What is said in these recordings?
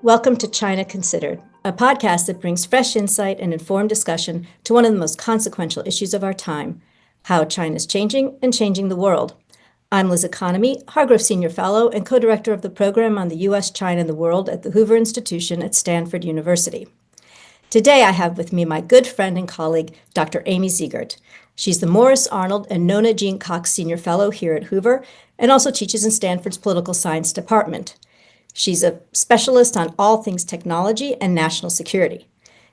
Welcome to China Considered, a podcast that brings fresh insight and informed discussion to one of the most consequential issues of our time, how China is changing and changing the world. I'm Liz Economy, Hargrove Senior Fellow and co-director of the program on the U.S., China, and the World at the Hoover Institution at Stanford University. Today I have with me my good friend and colleague, Dr. Amy Zegart. She's the Morris Arnold and Nona Jean Cox Senior Fellow here at Hoover and also teaches in Stanford's Political Science Department. She's a specialist on all things technology and national security.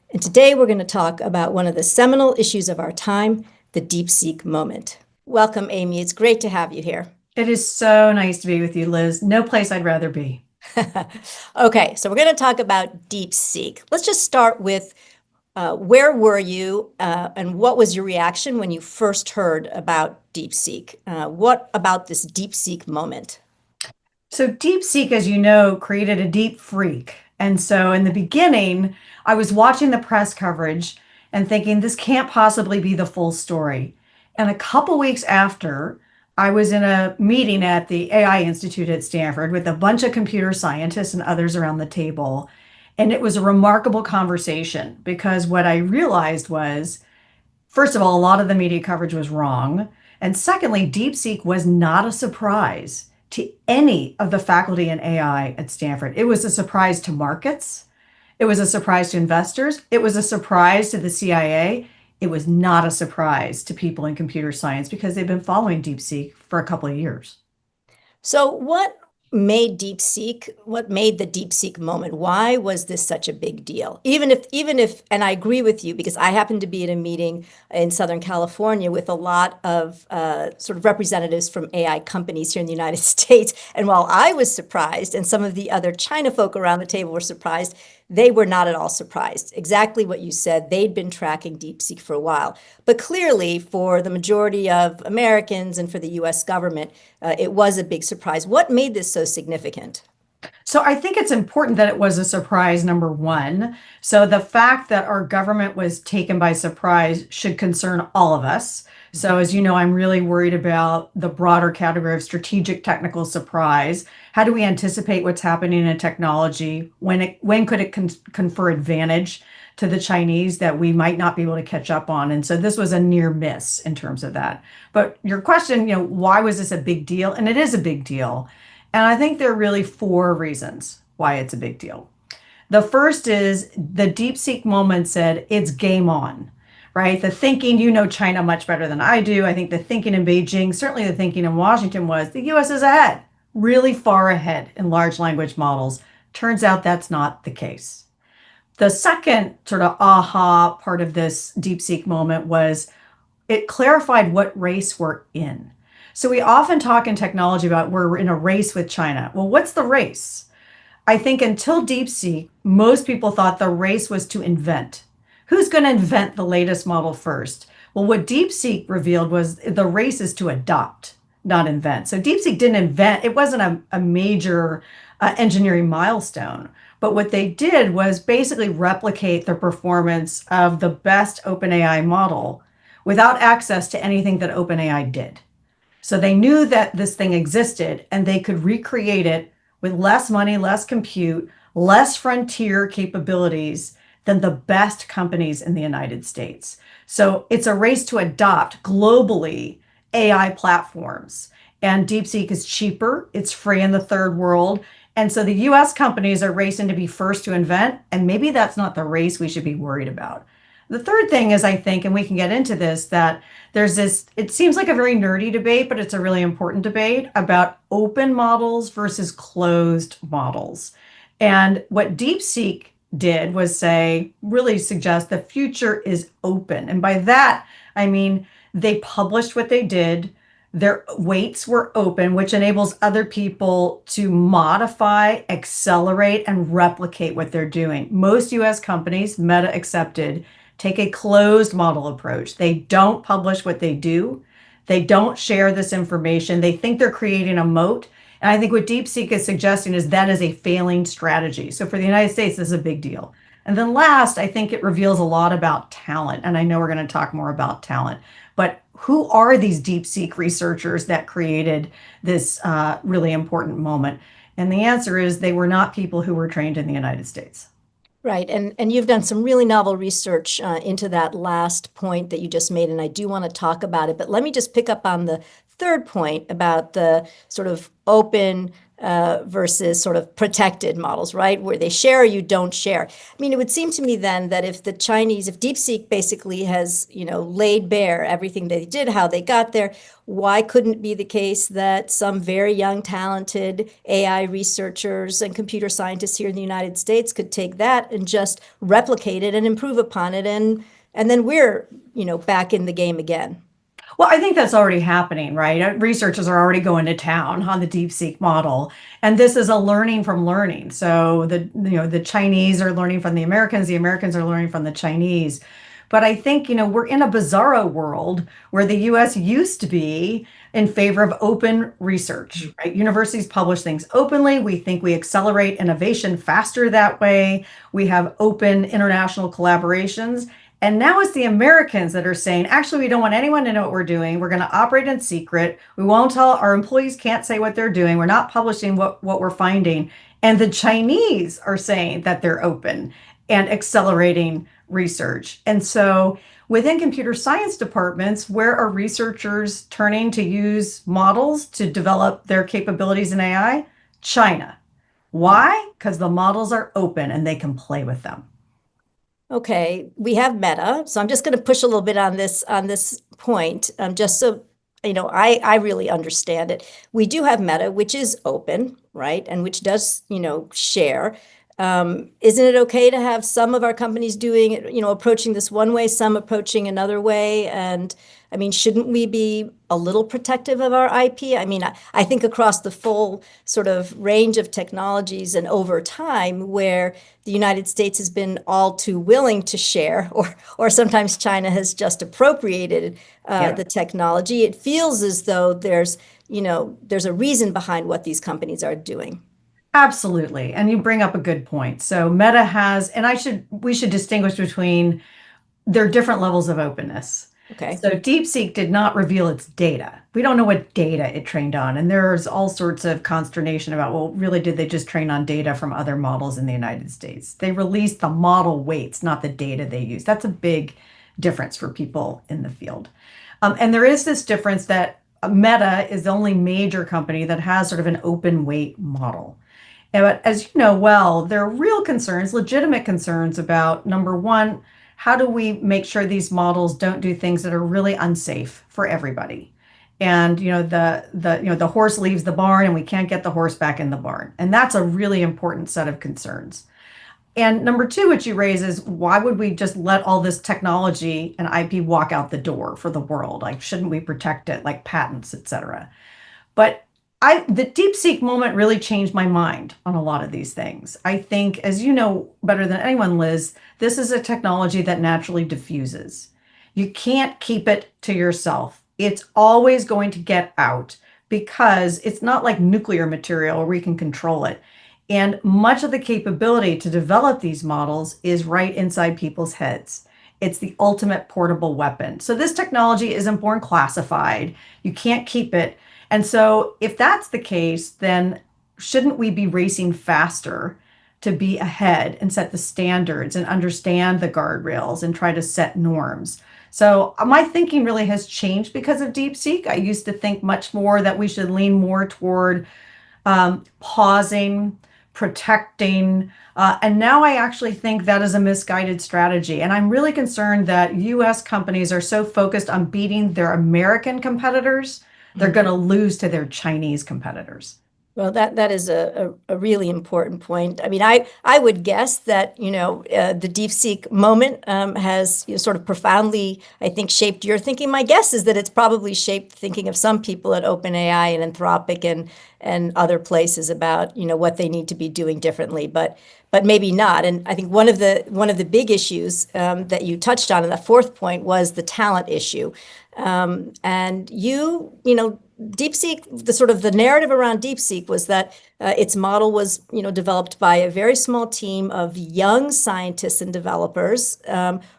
And today we're going to talk about one of the seminal issues of our time, the DeepSeek moment. Welcome, Amy. It's great to have you here. It is so nice to be with you, Liz. No place I'd rather be. Okay, so we're going to talk about DeepSeek. Let's just start with where were you and what was your reaction when you first heard about DeepSeek? What about this DeepSeek moment? So DeepSeek, as you know, created a deep freak. And so in the beginning, I was watching the press coverage and thinking this can't possibly be the full story. And a couple weeks after, I was in a meeting at the AI Institute at Stanford with a bunch of computer scientists and others around the table. And it was a remarkable conversation because what I realized was, first of all, a lot of the media coverage was wrong. And secondly, DeepSeek was not a surprise to any of the faculty in AI at Stanford. It was a surprise to markets. It was a surprise to investors. It was a surprise to the CIA. It was not a surprise to people in computer science because they've been following DeepSeek for a couple of years. So what made the DeepSeek moment? Why was this such a big deal? Even if, and I agree with you because I happened to be at a meeting in Southern California with a lot of sort of representatives from AI companies here in the United States. And while I was surprised and some of the other China folk around the table were surprised, they were not at all surprised. Exactly what you said. They'd been tracking DeepSeek for a while. But clearly, for the majority of Americans and for the US government, it was a big surprise. What made this so significant? So I think it's important that it was a surprise, number one. So the fact that our government was taken by surprise should concern all of us. So as you know, I'm really worried about the broader category of strategic technical surprise. How do we anticipate what's happening in technology? When could it confer advantage to the Chinese that we might not be able to catch up on? And so this was a near miss in terms of that. But your question, why was this a big deal? And it is a big deal. And I think there are really four reasons why it's a big deal. The first is the DeepSeek moment said it's game on, right? The thinking, China much better than I do. I think the thinking in Beijing, certainly the thinking in Washington was the US is ahead, really far ahead in large language models. Turns out that's not the case. The second sort of aha part of this DeepSeek moment was it clarified what race we're in. So we often talk in technology about we're in a race with China. Well, what's the race? I think until DeepSeek, most people thought the race was to invent. Who's going to invent the latest model first? Well, what DeepSeek revealed was the race is to adopt, not invent. So DeepSeek didn't invent. It wasn't a major engineering milestone. But what they did was basically replicate the performance of the best OpenAI model without access to anything that OpenAI did. So they knew that this thing existed and they could recreate it with less money, less compute, less frontier capabilities than the best companies in the United States. So it's a race to adopt globally AI platforms. And DeepSeek is cheaper, it's free in the third world. And so the US companies are racing to be first to invent, and maybe that's not the race we should be worried about. The third thing is, I think, and we can get into this, that there's this, it seems like a very nerdy debate, but it's a really important debate about open models versus closed models. And what DeepSeek did was really suggest the future is open. And by that, I mean, they published what they did. Their weights were open, which enables other people to modify, accelerate, and replicate what they're doing. Most US companies, Meta accepted, take a closed model approach. They don't publish what they do. They don't share this information. They think they're creating a moat. And I think what DeepSeek is suggesting is that is a failing strategy. So for the United States, this is a big deal. And then last, I think it reveals a lot about talent. And I know we're going to talk more about talent. But who are these DeepSeek researchers that created this really important moment? And the answer is they were not people who were trained in the United States. Right. And you've done some really novel research into that last point that you just made, and I do want to talk about it. But let me just pick up on the third point about the sort of open versus sort of protected models, right? Where they share or you don't share. I mean, it would seem to me then that if DeepSeek basically has, laid bare everything they did, how they got there, why couldn't it be the case that some very young, talented AI researchers and computer scientists here in the United States could take that and just replicate it and improve upon it, and then we're, back in the game again? Well, I think that's already happening, right? Researchers are already going to town on the DeepSeek model, and this is a learning from learning. So the Chinese are learning from the Americans are learning from the Chinese. But I think, we're in a bizarro world where the US used to be in favor of open research, right? Universities publish things openly. We think we accelerate innovation faster that way. We have open international collaborations. And now it's the Americans that are saying, actually, we don't want anyone to know what we're doing. We're going to operate in secret. We won't tell our employees can't say what they're doing. We're not publishing what we're finding. And the Chinese are saying that they're open and accelerating research. And so within computer science departments, where are researchers turning to use models to develop their capabilities in AI? China. Why? Because the models are open and they can play with them. Okay, we have Meta, so I'm just going to push a little bit on this point, just so I really understand it. We do have Meta, which is open, right, and which does share. Isn't it okay to have some of our companies doing it, approaching this one way, some approaching another way? And I mean, shouldn't we be a little protective of our IP? I mean, I think across the full sort of range of technologies and over time, where the United States has been all too willing to share, or sometimes China has just appropriated the technology, it feels as though there's a reason behind what these companies are doing. Absolutely. And you bring up a good point. So Meta has, and we should distinguish between their different levels of openness. Okay. So DeepSeek did not reveal its data. We don't know what data it trained on. And there's all sorts of consternation about, well, really, did they just train on data from other models in the United States? They released the model weights, not the data they use. That's a big difference for people in the field. And there is this difference that Meta is the only major company that has sort of an open weight model. But as you know well, there are real concerns, legitimate concerns about, number one, how do we make sure these models don't do things that are really unsafe for everybody? And the horse leaves the barn and we can't get the horse back in the barn. And that's a really important set of concerns. And number two, which you raise, is why would we just let all this technology and IP walk out the door for the world? Like, shouldn't we protect it, like patents, et cetera? But the DeepSeek moment really changed my mind on a lot of these things. I think, as you know better than anyone, Liz, this is a technology that naturally diffuses. You can't keep it to yourself. It's always going to get out because it's not like nuclear material where we can control it. And much of the capability to develop these models is right inside people's heads. It's the ultimate portable weapon. So this technology isn't born classified. You can't keep it. And so if that's the case, then shouldn't we be racing faster to be ahead and set the standards and understand the guardrails and try to set norms? So my thinking really has changed because of DeepSeek. I used to think much more that we should lean more toward pausing, protecting, and now I actually think that is a misguided strategy. And I'm really concerned that US companies are so focused on beating their American competitors, they're going to lose to their Chinese competitors. Well, that is a really important point. I mean, I would guess that, the DeepSeek moment has sort of profoundly, I think, shaped your thinking. My guess is that it's probably shaped thinking of some people at OpenAI and Anthropic and other places about, what they need to be doing differently, but maybe not. And I think one of the big issues that you touched on in the fourth point was the talent issue. And DeepSeek, the narrative around DeepSeek was that its model was, developed by a very small team of young scientists and developers,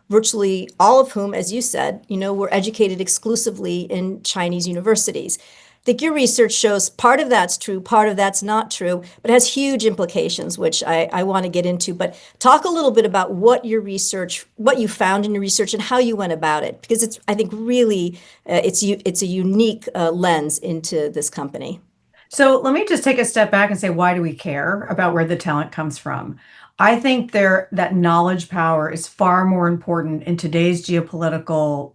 virtually all of whom, as you said, were educated exclusively in Chinese universities. think your research shows part of that's true, part of that's not true, but it has huge implications, which I want to get into. But talk a little bit about what your research, what you found in your research, and how you went about it, because it's, I think, really it's a unique lens into this company. So let me just take a step back and say, why do we care about where the talent comes from? I think that knowledge power is far more important in today's geopolitical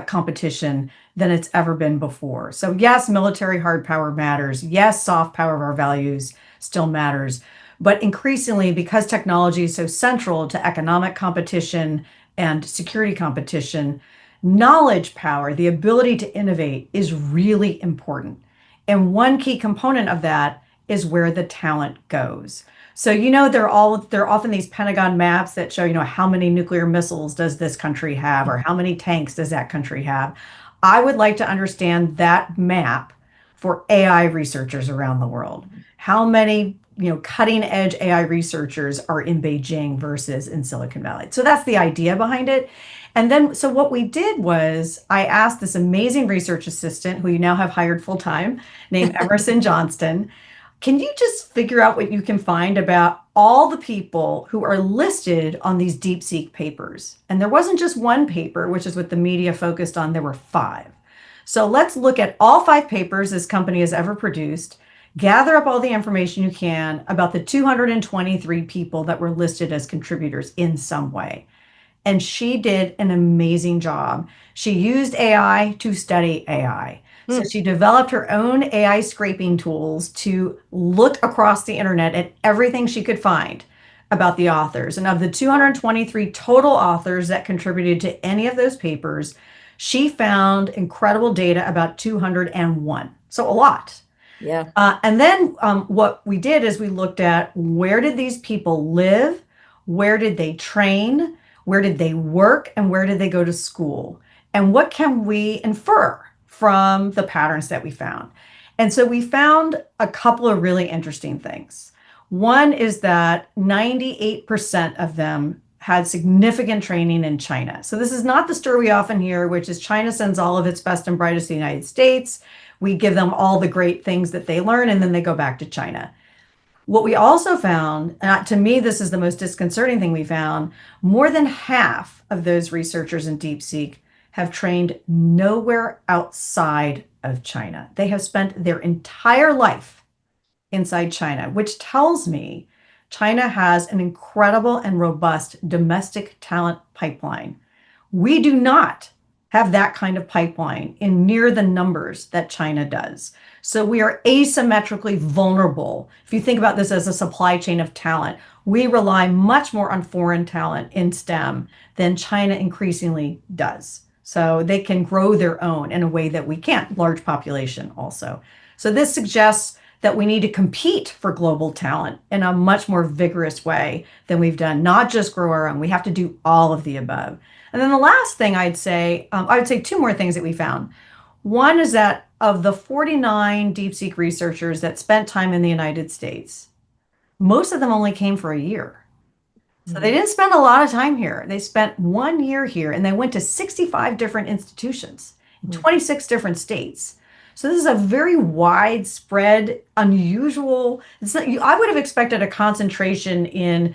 competition than it's ever been before. So yes, military hard power matters. Yes, soft power of our values still matters. But increasingly, because technology is so central to economic competition and security competition, knowledge power, the ability to innovate, is really important. And one key component of that is where the talent goes. So, there are often these Pentagon maps that show, how many nuclear missiles does this country have, or how many tanks does that country have. I would like to understand that map for AI researchers around the world. How many, cutting edge AI researchers are in Beijing versus in Silicon Valley? So that's the idea behind it. And then, so what we did was I asked this amazing research assistant who you now have hired full time, named Emerson Johnston, can you just figure out what you can find about all the people who are listed on these DeepSeek papers? And there wasn't just one paper, which is what the media focused on, there were five. So let's look at all five papers this company has ever produced, gather up all the information you can about the 223 people that were listed as contributors in some way. And she did an amazing job. She used AI to study AI. So she developed her own AI scraping tools to look across the internet at everything she could find about the authors. And of the 223 total authors that contributed to any of those papers, she found incredible data about 201. So a lot. Yeah. And then what we did is we looked at, where did these people live? Where did they train? Where did they work? And where did they go to school? And what can we infer from the patterns that we found? And so we found a couple of really interesting things. One is that 98% of them had significant training in China. So this is not the story we often hear, which is China sends all of its best and brightest to the United States. We give them all the great things that they learn, and then they go back to China. What we also found, and to me, this is the most disconcerting thing we found, more than half of those researchers in DeepSeek have trained nowhere outside of China. They have spent their entire life inside China, which tells me China has an incredible and robust domestic talent pipeline. We do not have that kind of pipeline in near the numbers that China does. So we are asymmetrically vulnerable. If you think about this as a supply chain of talent, we rely much more on foreign talent in STEM than China increasingly does. So they can grow their own in a way that we can't, large population also. So this suggests that we need to compete for global talent in a much more vigorous way than we've done, not just grow our own. We have to do all of the above. And then the last thing I would say two more things that we found. One is that of the 49 DeepSeek researchers that spent time in the United States, most of them only came for a year. So they didn't spend a lot of time here. They spent 1 year here, and they went to 65 different institutions in 26 different states. So this is a very widespread, unusual. I would have expected a concentration in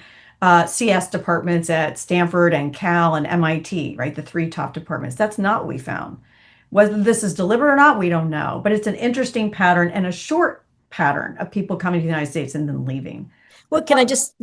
CS departments at Stanford and Cal and MIT, right? The three top departments. That's not what we found. Whether this is deliberate or not, we don't know. But it's an interesting pattern and a short pattern of people coming to the United States and then leaving. Well, can I just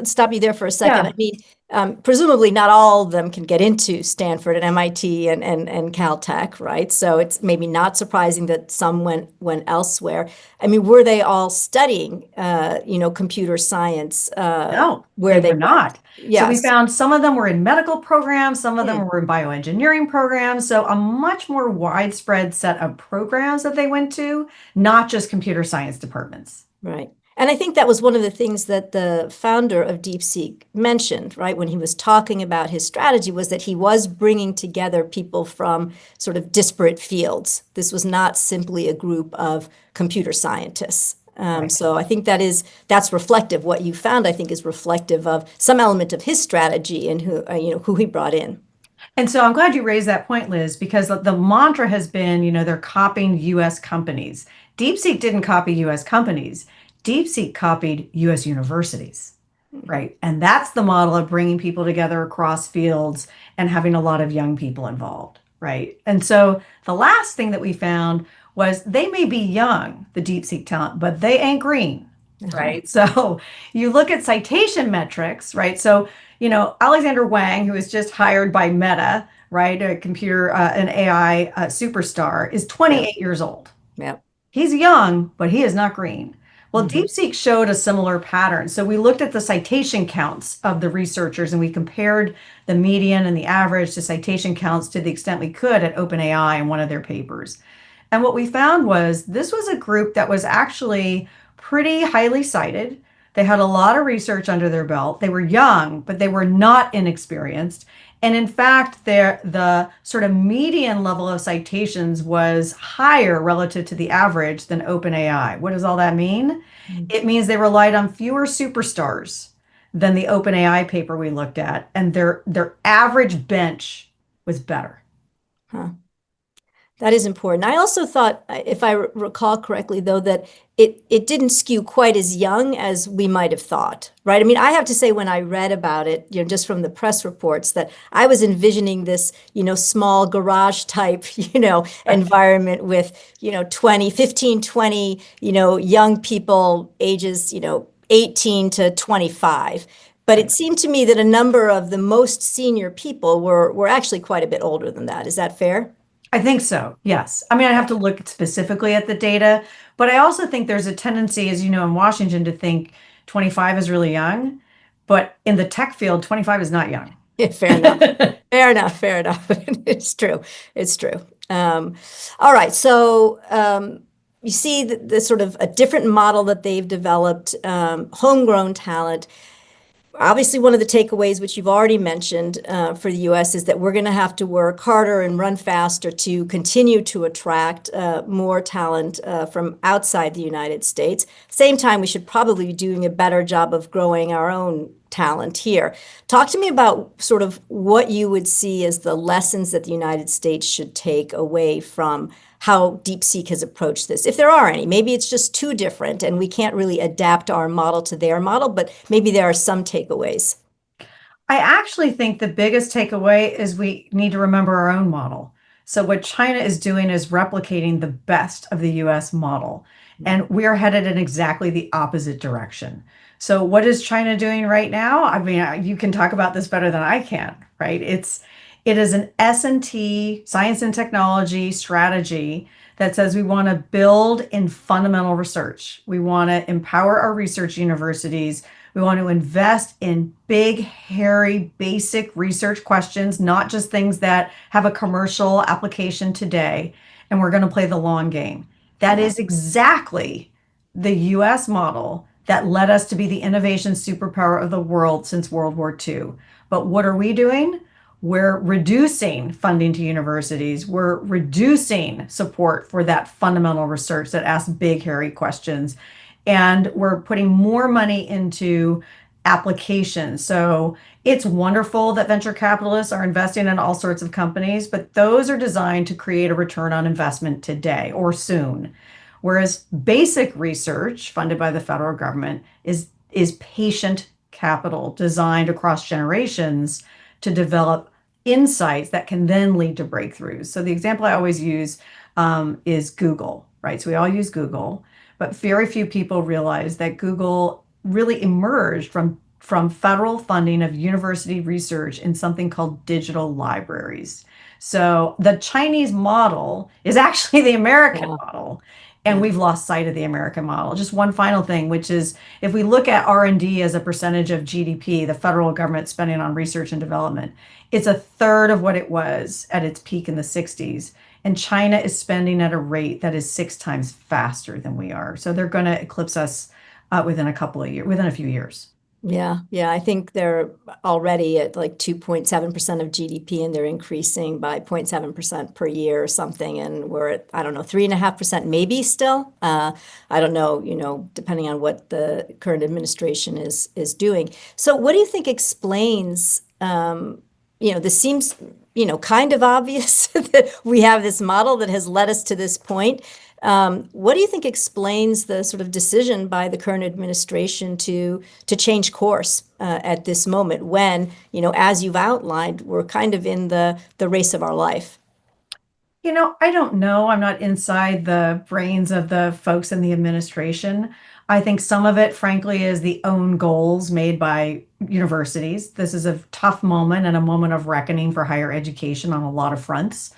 stop you there for a second? Yeah. I mean, presumably not all of them can get into Stanford and MIT and Caltech, right? So it's maybe not surprising that some went elsewhere. I mean, were they all studying, computer science? No, Where they they were not. So we Yes. found some of them were in medical programs, some of them were in bioengineering programs. So a much more widespread set of programs that they went to, not just computer science departments. Right. And I think that was one of the things that the founder of DeepSeek mentioned, right, when he was talking about his strategy, was that he was bringing together people from sort of disparate fields. This was not simply a group of computer scientists. Right. So I think that's reflective. What you found, I think, is reflective of some element of his strategy and who he brought in. And so I'm glad you raised that point, Liz, because the mantra has been, they're copying US companies. DeepSeek didn't copy US companies. DeepSeek copied US universities, right? And that's the model of bringing people together across fields and having a lot of young people involved, right? And so the last thing that we found was they may be young, the DeepSeek talent, but they ain't green, Uh-huh. right? So you look at citation metrics, right? So Alexander Wang, who was just hired by Meta, right, an AI superstar, is Yeah. 28 years old. Yeah. He's young, but he is not green. Well, Hmm. DeepSeek showed a similar pattern. So we looked at the citation counts of the researchers and we compared the median and the average to citation counts to the extent we could at OpenAI in one of their papers. And what we found was this was a group that was actually pretty highly cited. They had a lot of research under their belt. They were young, but they were not inexperienced. And in fact, the sort of median level of citations was higher relative to the average than OpenAI. What does all that mean? It means they relied on fewer superstars than the OpenAI paper we looked at, and their average bench was better. Huh. That is important. I also thought, if I recall correctly, though, that it didn't skew quite as young as we might have thought, right? I mean, I have to say, when I read about it, just from the press reports, that I was envisioning this, small garage type, environment with, 20, 15, 20, young people ages, 18 to 25. But it seemed to me that a number of the most senior people were actually quite a bit older than that. Is that fair? I think so. Yes. I mean, I have to look specifically at the data, but I also think there's a tendency, as you know, in Washington to think 25 is really young, but in the tech field, 25 is not young. Yeah, fair enough. Fair enough. Fair enough. It's true. It's true. All right. So you see the sort of a different model that they've developed, homegrown talent. Obviously, one of the takeaways, which you've already mentioned for the US, is that we're going to have to work harder and run faster to continue to attract more talent from outside the United States. Same time, we should probably be doing a better job of growing our own talent here. Talk to me about sort of what you would see as the lessons that the United States should take away from how DeepSeek has approached this, if there are any. Maybe it's just too different and we can't really adapt our model to their model, but maybe there are some takeaways. I actually think the biggest takeaway is we need to remember our own model. So, what China is doing is replicating the best of the US model, and we are headed in exactly the opposite direction. So, what is China doing right now? I mean, you can talk about this better than I can, right? It is an S&T, science and technology strategy that says we want to build in fundamental research. We want to empower our research universities. We want to invest in big, hairy, basic research questions, not just things that have a commercial application today. And we're going to play the long game. That Yeah. is exactly the US model that led us to be the innovation superpower of the world since World War II. But what are we doing? We're reducing funding to universities. We're reducing support for that fundamental research that asks big, hairy questions. And we're putting more money into applications. So it's wonderful that venture capitalists are investing in all sorts of companies, but those are designed to create a return on investment today or soon. Whereas basic research funded by the federal government is patient capital designed across generations to develop insights that can then lead to breakthroughs. So the example I always use is Google, right? So we all use Google, but very few people realize that Google really emerged from federal funding of university research in something called digital libraries. So the Chinese model is actually the American Yeah. model, and Yeah. we've lost sight of the American model. Just one final thing, which is if we look at R&D as a percentage of GDP, the federal government spending on research and development, it's a third of what it was at its peak in the 60s. And China is spending at a rate that is 6 times faster than we are. So they're going to eclipse us within a few years. Yeah. Yeah. I think they're already at like 2.7% of GDP and they're increasing by 0.7% per year or something. And we're at, I don't know, 3.5% maybe still. I don't know, depending on what the current administration is doing. So what do you think explains, this seems, kind of obvious that we have this model that has led us to this point. What do you think explains the sort of decision by the current administration to change course at this moment when, as you've outlined, we're kind of in the race of our life? I don't know. I'm not inside the brains of the folks in the administration. I think some of it, frankly, is the own goals made by universities. This is a tough moment and a moment of reckoning for higher education on a lot of fronts.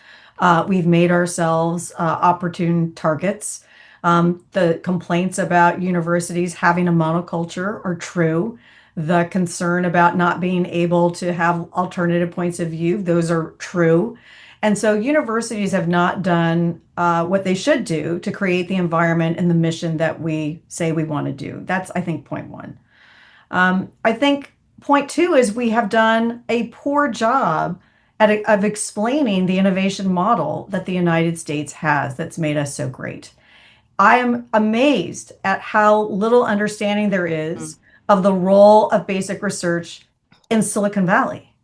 We've made ourselves opportune targets. The complaints about universities having a monoculture are true. The concern about not being able to have alternative points of view, those are true. And so universities have not done what they should do to create the environment and the mission that we say we want to do. That's, I think, point one. I think point two is we have done a poor job of explaining the innovation model that the United States has that's made us so great. I am amazed at how little understanding there is of the role of basic research in Silicon Valley.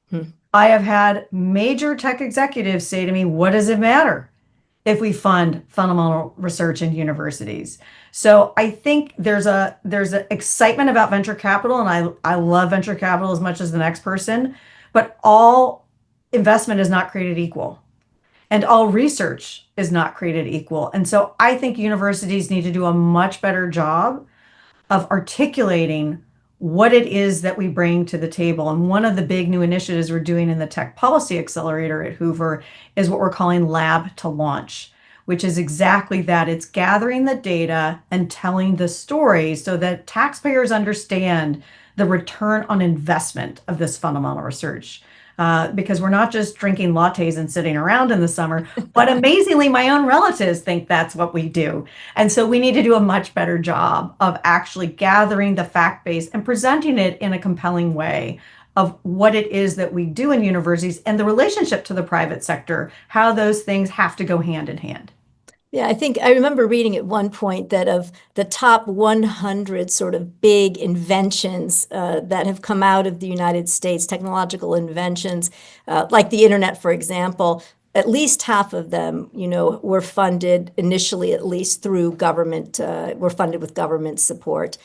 Mm-hmm. I have had major tech executives say to me, what does it matter if we fund fundamental research in universities? So I think there's a excitement about venture capital, and I love venture capital as much as the next person, but all investment is not created equal. And all research is not created equal. And so I think universities need to do a much better job of articulating what it is that we bring to the table. And one of the big new initiatives we're doing in the Tech Policy Accelerator at Hoover is what we're calling Lab to Launch, which is exactly that. It's gathering the data and telling the story so that taxpayers understand the return on investment of this fundamental research. Because we're not just drinking lattes and sitting around in the summer, but amazingly, my own relatives think that's what we do. And so we need to do a much better job of actually gathering the fact base and presenting it in a compelling way of what it is that we do in universities and the relationship to the private sector, how those things have to go hand in hand. Yeah, I think I remember reading at one point that of the top 100 sort of big inventions that have come out of the United States, technological inventions, like the internet, for example, at least half of them, were funded initially, at least through government, were funded with government support.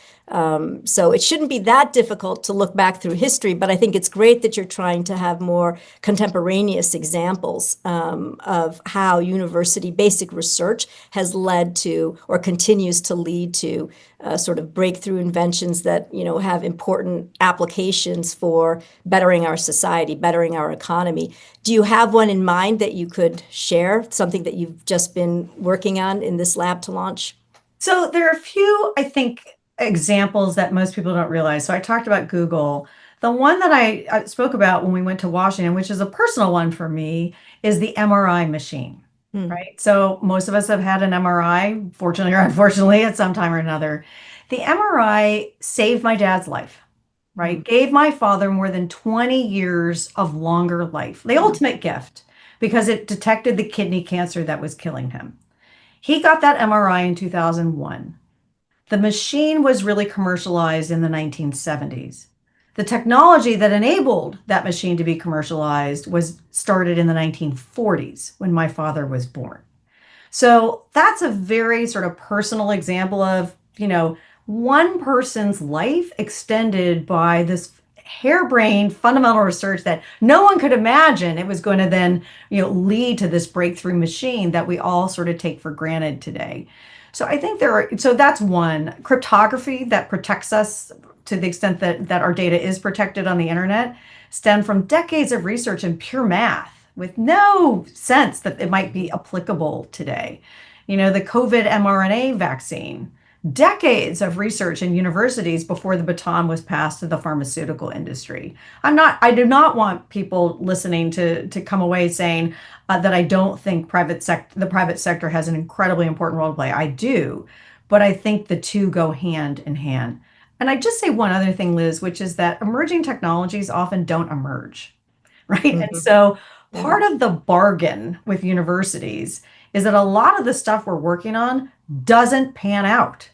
So it shouldn't be that difficult to look back through history, but I think it's great that you're trying to have more contemporaneous examples of how university basic research has led to or continues to lead to sort of breakthrough inventions that, have important applications for bettering our society, bettering our economy. Do you have one in mind that you could share, something that you've just been working on in this lab to launch? So there are a few, I think, examples that most people don't realize. So I talked about Google. The one that I spoke about when we went to Washington, which is a personal one for me, is the MRI machine, right? So most of us have had an MRI, fortunately or unfortunately, at some time or another. The MRI saved my dad's life, right? Gave my father more than 20 years of longer life, the ultimate gift, because it detected the kidney cancer that was killing him. He got that MRI in 2001. The machine was really commercialized in the 1970s. The technology that enabled that machine to be commercialized was started in the 1940s when my father was born. So that's a very sort of personal example of, one person's life extended by this harebrained fundamental research that no one could imagine it was going to then, lead to this breakthrough machine that we all sort of take for granted today. So I think so that's one. Cryptography that protects us to the extent that our data is protected on the internet stem from decades of research in pure math with no sense that it might be applicable today. The COVID mRNA vaccine, decades of research in universities before the baton was passed to the pharmaceutical industry. I do not want people listening to come away saying that I don't think the private sector has an incredibly important role to play. I do, but I think the two go hand in hand. And I just say one other thing, Liz, which is that emerging technologies often don't emerge, right? And so part of the bargain with universities is that a lot of the stuff we're working on doesn't pan out.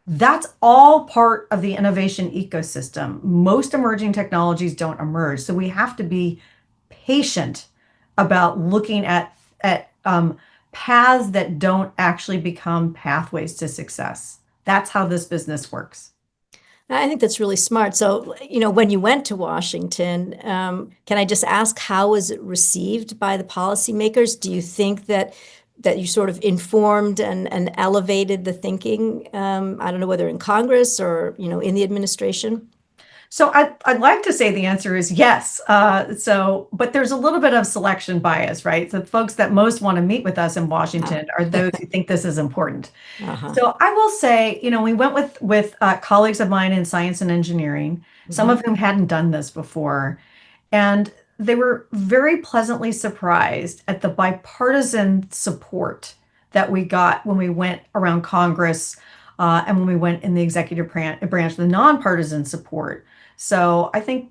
That's all part of the innovation ecosystem. Most emerging technologies don't emerge. So we have to be patient about looking at paths that don't actually become pathways to success. That's how this business works. I think that's really smart. So, when you went to Washington, can I just ask, how was it received by the policymakers? Do you think that you sort of informed and elevated the thinking? I don't know whether in Congress or, in the administration. So I'd like to say the answer is yes. But there's a little bit of selection bias, right? The folks that most want to meet with us in Ah, Washington are those who think this is important. uh-huh. So I will say, we went with colleagues of mine in science and engineering, some Hmm. of whom hadn't done this before, and they were very pleasantly surprised at the bipartisan support that we got when we went around Congress, and when we went in the executive branch, the nonpartisan support. So I think,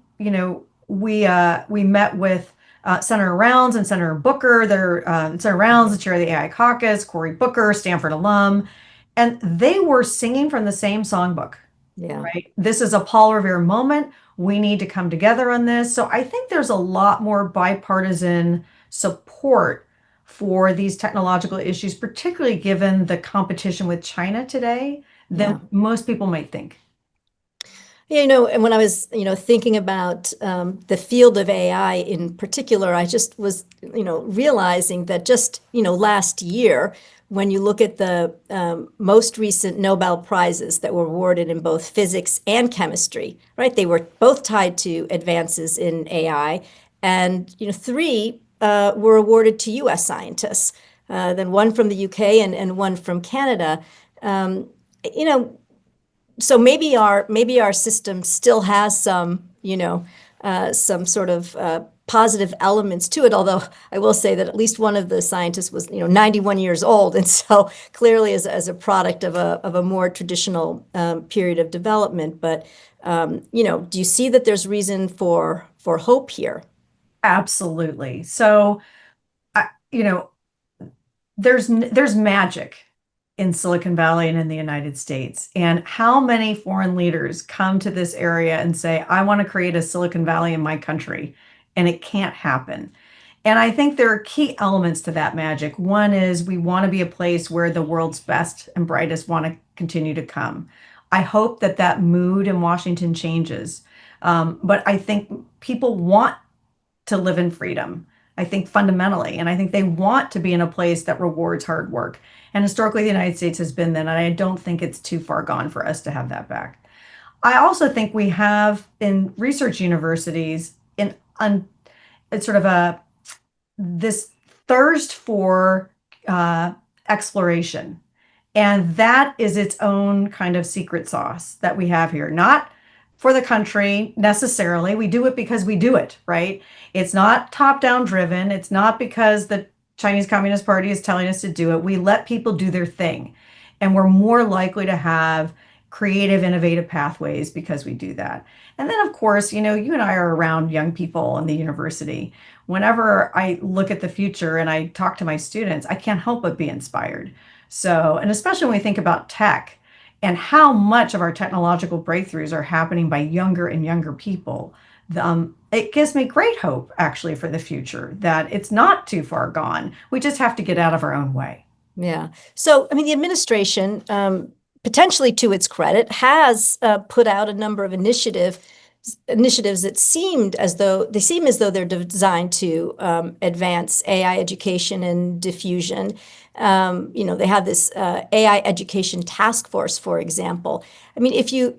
we met with Senator Rounds and Senator Booker. Senator Rounds, the chair of the AI caucus, Cory Booker, Stanford alum, and they were singing from the same songbook, Yeah, right? This is a Paul Revere moment. We need to come together on this. So I think there's a lot more bipartisan support for these technological issues, particularly given the competition with China today, than yeah. most people might think. Yeah, and when I was, thinking about the field of AI in particular, I just was, realizing that just, last year, when you look at the most recent Nobel Prizes that were awarded in both physics and chemistry, right? They were both tied to advances in AI, and three were awarded to U.S. scientists, then one from the UK and one from Canada. Um, you know, so maybe our system still has some sort of positive elements to it. Although I will say that at least one of the scientists was 91 years old, and so clearly as a product of a more traditional period of development. But do you see that there's reason for hope here? Absolutely. So, I, you know, there's magic in Silicon Valley and in the United States. And how many foreign leaders come to this area and say, I want to create a Silicon Valley in my country, and it can't happen. And I think there are key elements to that magic. One is we want to be a place where the world's best and brightest want to continue to come. I hope that that mood in Washington changes. But I think people want to live in freedom. I think fundamentally, and I think they want to be in a place that rewards hard work. And historically, the United States has been that, and I don't think it's too far gone for us to have that back. I also think we have in research universities it's sort of a this thirst for exploration. And that is its own kind of secret sauce that we have here. Not for the country necessarily. We do it because we do it, right? It's not top down driven. It's not because the Chinese Communist Party is telling us to do it. We let people do their thing. And we're more likely to have creative, innovative pathways because we do that. And then, of course, you and I are around young people in the university. Whenever I look at the future and I talk to my students, I can't help but be inspired. So, and especially when we think about tech and how much of our technological breakthroughs are happening by younger and younger people, it gives me great hope actually for the future that it's not too far gone. We just have to get out of our own way. Yeah. So, I mean, the administration, potentially to its credit, has put out a number of initiatives that seem as though they're designed to advance AI education and diffusion. They have this AI education task force, for example. I mean, if you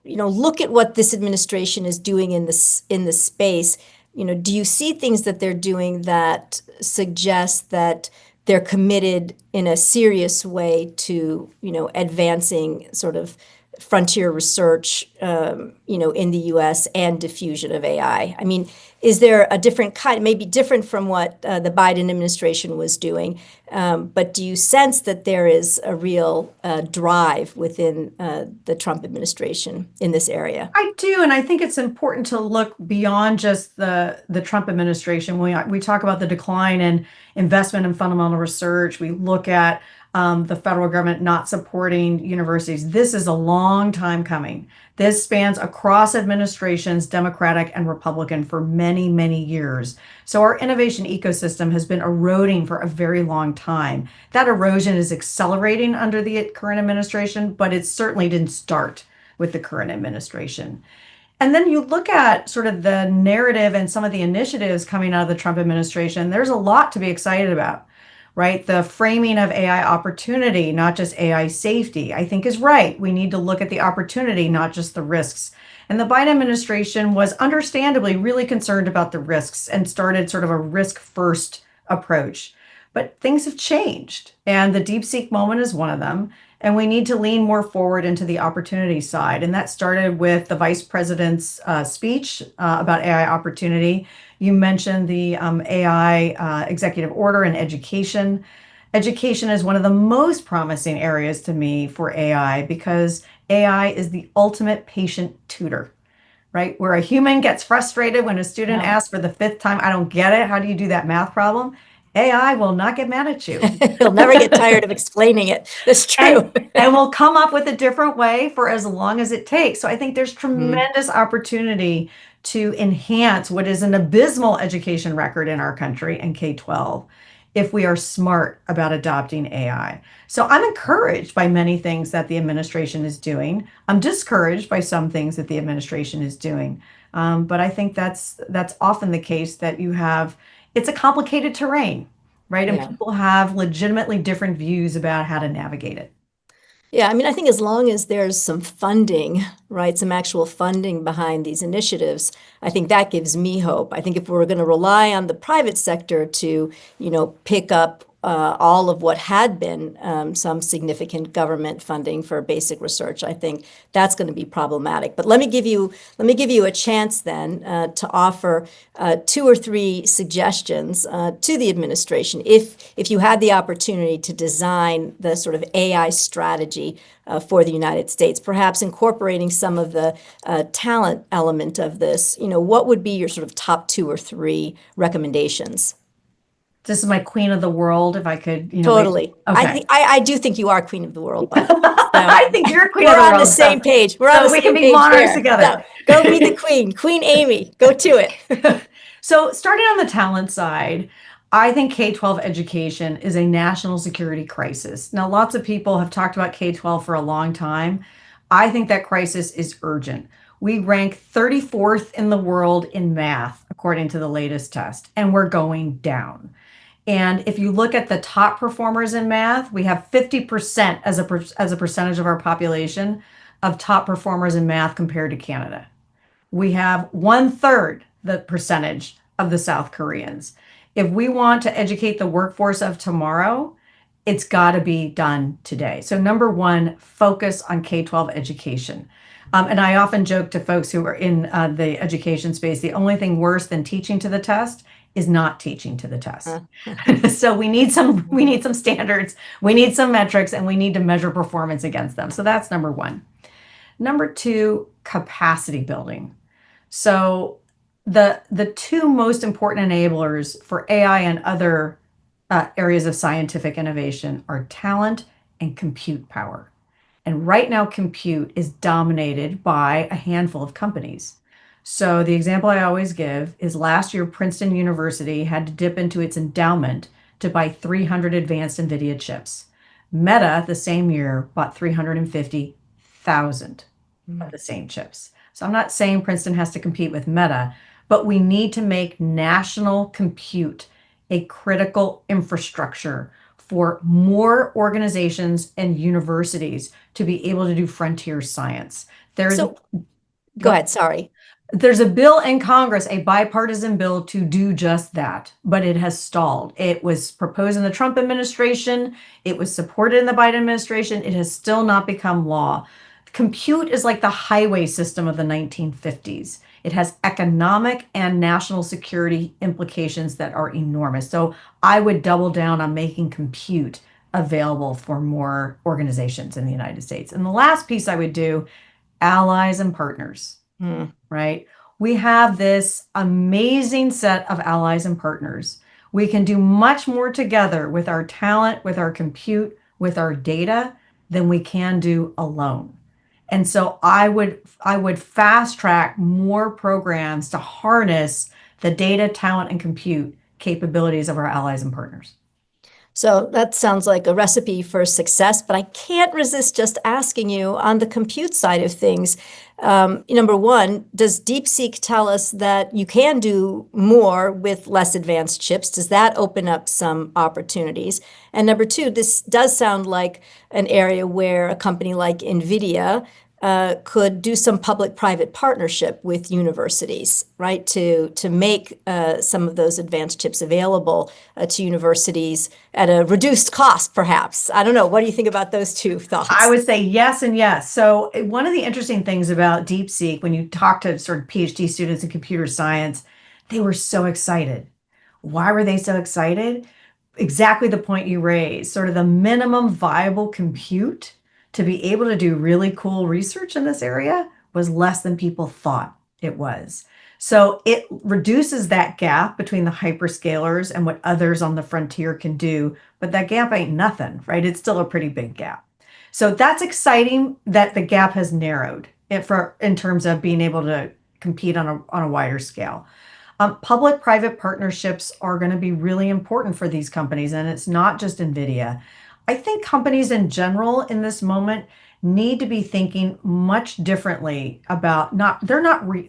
look at what this administration is doing in this space, do you see things that they're doing that suggest that they're committed in a serious way to, advancing sort of frontier research, in the U.S. and diffusion of AI? I mean, is there a different kind, maybe different from what the Biden administration was doing, but do you sense that there is a real drive within the Trump administration in this area? I do, and I think it's important to look beyond just the Trump administration. We talk about the decline in investment in fundamental research. We look at the federal government not supporting universities. This is a long time coming. This spans across administrations, Democratic and Republican, for many, many years. So our innovation ecosystem has been eroding for a very long time. That erosion is accelerating under the current administration, but it certainly didn't start with the current administration. And then you look at sort of the narrative and some of the initiatives coming out of the Trump administration, there's a lot to be excited about, right? The framing of AI opportunity, not just AI safety, I think is right. We need to look at the opportunity, not just the risks. And the Biden administration was understandably really concerned about the risks and started sort of a risk first approach. But things have changed, and the DeepSeek moment is one of them. And we need to lean more forward into the opportunity side. And that started with the vice president's speech about AI opportunity. You mentioned the AI executive order in education. Education is one of the most promising areas to me for AI because AI is the ultimate patient tutor, right? Where a human gets frustrated when a student asks for the fifth time, I don't get it. How do you do that math problem? AI will not get mad at you. You'll never get tired of explaining it. That's true. And we'll come up with a different way for as long as it takes. So I think there's tremendous opportunity to enhance what is an abysmal education record in our country in K-12 if we are smart about adopting AI. So I'm encouraged by many things that the administration is doing. I'm discouraged by some things that the administration is doing. But I think that's often the case that it's a complicated terrain, right? And people have legitimately different views about how to navigate it. Yeah, I mean, I think as long as there's some funding, right, some actual funding behind these initiatives, I think that gives me hope. I think if we're going to rely on the private sector to, pick up all of what had been some significant government funding for basic research, I think that's going to be problematic. But let me give you a chance then to offer two or three suggestions to the administration if you had the opportunity to design the sort of AI strategy for the United States, perhaps incorporating some of the talent element of this. What would be your sort of top two or three recommendations? This is my queen of the world, if I could, Totally. Okay. I do think you are queen of the world, but I think you're queen we're of the world. on the same page. We're on the we same can be page monarchs there. together. Go be the queen, Queen Amy. Go to it. So starting on the talent side, I think K-12 education is a national security crisis. Now, lots of people have talked about K-12 for a long time. I think that crisis is urgent. We rank 34th in the world in math, according to the latest test, and we're going down. And if you look at the top performers in math, we have 50% as a percentage of our population of top performers in math compared to Canada. We have 1/3 the percentage of the South Koreans. If we want to educate the workforce of tomorrow, it's got to be done today. So number one, focus on K-12 education. And I often joke to folks who are in the education space, the only thing worse than teaching to the test is not teaching to the test. So we need some standards, we need some metrics, and we need to measure performance against them. So that's number one. Number two, capacity building. So the two most important enablers for AI and other areas of scientific innovation are talent and compute power. And right now, compute is dominated by a handful of companies. So the example I always give is last year, Princeton University had to dip into its endowment to buy 300 advanced NVIDIA chips. Meta, the same year, bought 350,000 of the same chips. So I'm not saying Princeton has to compete with Meta, but we need to make national compute a critical infrastructure for more organizations and universities to be able to do frontier science. Go ahead, sorry. There's a bill in Congress, a bipartisan bill to do just that, but it has stalled. It was proposed in the Trump administration. It was supported in the Biden administration. It has still not become law. Compute is like the highway system of the 1950s. It has economic and national security implications that are enormous. So I would double down on making compute available for more organizations in the United States. And the last piece I would do, allies and partners. Right? We have this amazing set of allies and partners. We can do much more together with our talent, with our compute, with our data than we can do alone. And so I would fast track more programs to harness the data, talent, and compute capabilities of our allies and partners. So that sounds like a recipe for success, but I can't resist just asking you on the compute side of things. Number one, does DeepSeek tell us that you can do more with less advanced chips? Does that open up some opportunities? And number two, this does sound like an area where a company like NVIDIA could do some public-private partnership with universities, right, to make some of those advanced chips available to universities at a reduced cost, perhaps. I don't know. What do you think about those two I thoughts? would say yes and yes. So one of the interesting things about DeepSeek, when you talk to sort of PhD students in computer science, they were so excited. Why were they so excited? Exactly the point you raised, sort of the minimum viable compute to be able to do really cool research in this area was less than people thought it was. So it reduces that gap between the hyperscalers and what others on the frontier can do. But that gap ain't nothing, right? It's still a pretty big gap. So that's exciting that the gap has narrowed in terms of being able to compete on a wider scale. Public-private partnerships are going to be really important for these companies, and it's not just NVIDIA. I think companies in general in this moment need to be thinking much differently about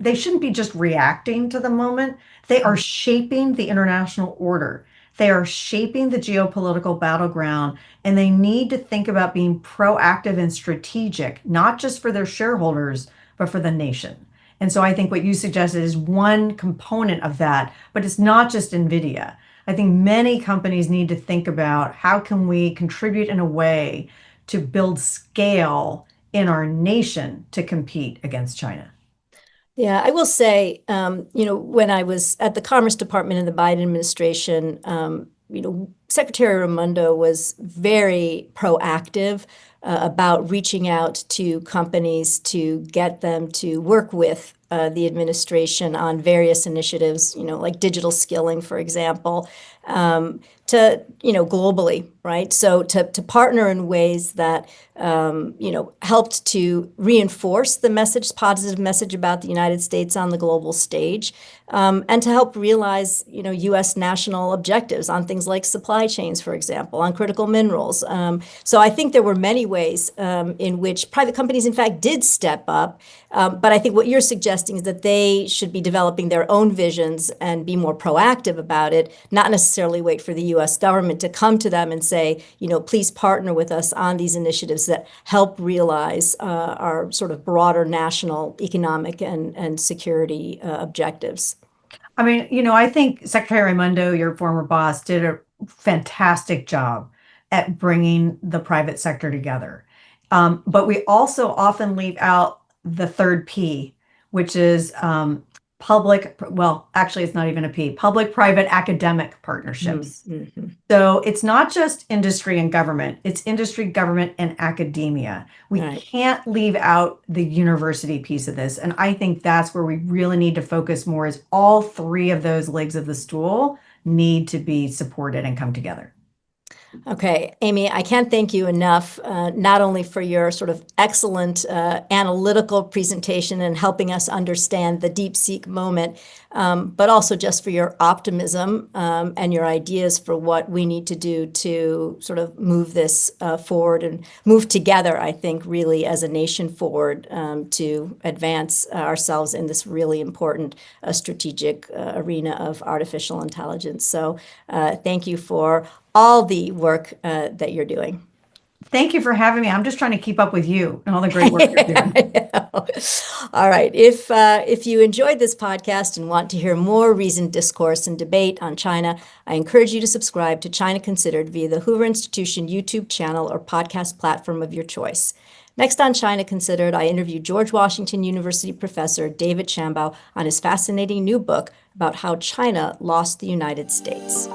they shouldn't be just reacting to the moment. They are shaping the international order. They are shaping the geopolitical battleground, and they need to think about being proactive and strategic, not just for their shareholders, but for the nation. And so I think what you suggested is one component of that, but it's not just NVIDIA. I think many companies need to think about how can we contribute in a way to build scale in our nation to compete against China. Yeah, I will say, when I was at the Commerce Department in the Biden administration, Secretary Raimondo was very proactive about reaching out to companies to get them to work with the administration on various initiatives, like digital skilling, for example, globally, right? So to partner in ways that, helped to reinforce the positive message about the United States on the global stage, and to help realize, U.S. national objectives on things like supply chains, for example, on critical minerals. So I think there were many ways in which private companies, in fact, did step up. But I think what you're suggesting is that they should be developing their own visions and be more proactive about it, not necessarily wait for the U.S. government to come to them and say, please partner with us on these initiatives that help realize our sort of broader national economic and security objectives. I mean, I think Secretary Raimondo, your former boss, did a fantastic job at bringing the private sector together. But we also often leave out the third P, which is well, actually, it's not even a P, public-private academic partnerships. Mm-hmm. So it's not just industry and government, it's industry, government, and academia. We Right. can't leave out the university piece of this. And I think that's where we really need to focus more is all three of those legs of the stool need to be supported and come together. Okay, Amy, I can't thank you enough, not only for your sort of excellent analytical presentation and helping us understand the DeepSeek moment, but also just for your optimism and your ideas for what we need to do to sort of move this forward and move together, I think, really as a nation forward to advance ourselves in this really important strategic arena of artificial intelligence. So thank you for all the work that you're doing. Thank you for having me. I'm just trying to keep up with you and all the great work you're doing. All right. If you enjoyed this podcast and want to hear more reasoned discourse and debate on China, I encourage you to subscribe to China Considered via the Hoover Institution YouTube channel or podcast platform of your choice. Next on China Considered, I interview George Washington University professor David Shambaugh on his fascinating new book about how China lost the United States.